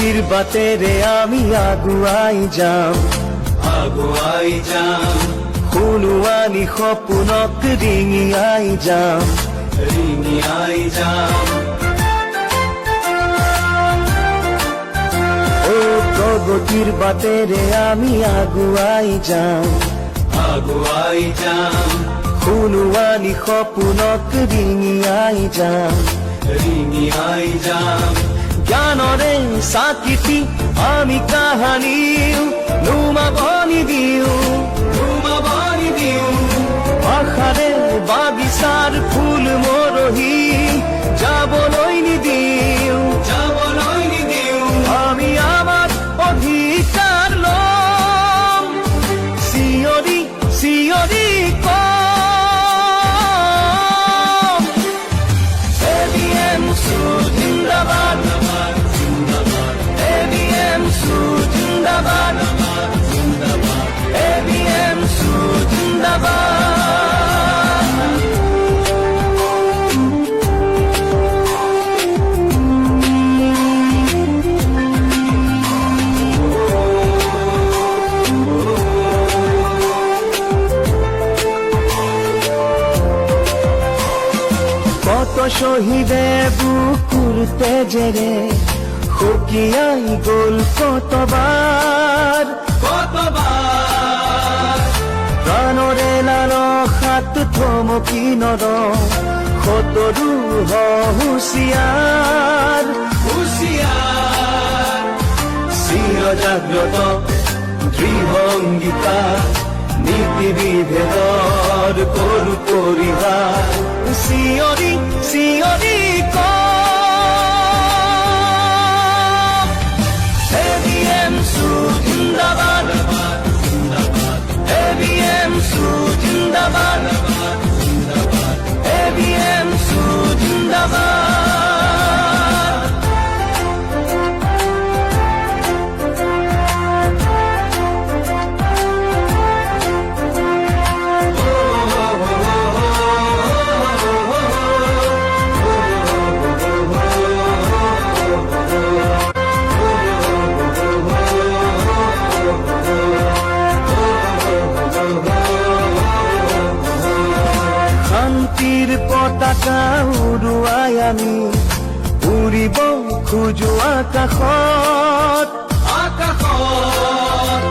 প্ৰগতিৰ বাটেৰে আমি আগুৱাই যাম, আগুৱাই যাম। সোণোৱালী সপোনক ৰিঙিয়াই যাম, ৰিঙিয়াই যাম। প্ৰগতিৰ বাটেৰে আমি আগুৱাই যাম, আগুৱাই যাম। সোণোৱালী সপোনক ৰিঙিয়াই যাম, ৰিঙিয়াই যাম। জ্ঞানৰে চাকিটি আমি কাহানিও নুমাবনি দিওঁ, নুমাবনি দিওঁ। ভাষাৰে বাগিচাৰ ফুল মৰহি যাবলৈ নিদিওঁ, যাবলৈ নিদিওঁ। আমি আমাৰ অধিকাৰ ল'ম, চিঞৰি চিঞৰি কম। ABMSU জিন্দাবাদ, ABMSU জিন্দাবাদ, ABMSU জিন্দাবাদ। কত শহীদে বুকুৰ তেজেৰে সকীয়াই গ'ল কতবাৰ, কতবাৰ। প্ৰাণৰে লালসাত থমকি নৰ সতৰু হুঁচিয়াৰ, হুঁচিয়াৰ। চিৰ জাগ্ৰত দৃঢ় অংগীকাৰ, নীতি বিভেদৰ কৰো পৰিহাৰ। চিঞৰি চিঞৰি কম, ABMSU জিন্দাবাদ, ABMSU জিন্দাবাদ, ABMSU জিন্দাবাদ। শান্তিৰ পতাকা উৰুৱাই আমি উৰিব খোজো আকাশত, আকাশত।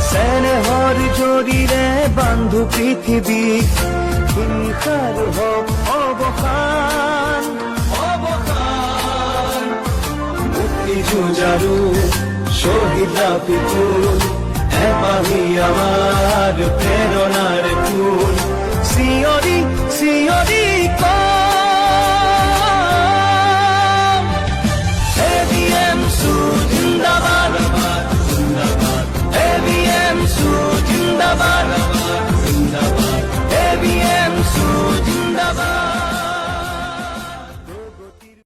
চেনেহৰ জৰিৰে বান্ধো পৃথিৱীক, হিংসাৰ হওক অৱসান, অৱসান। মুক্তি যুঁজাৰু শ্বহীদ ৰাফিকুল, এপাহি আমাৰ প্ৰেৰণাৰ ফুল। চিঞৰি চিঞৰি কম।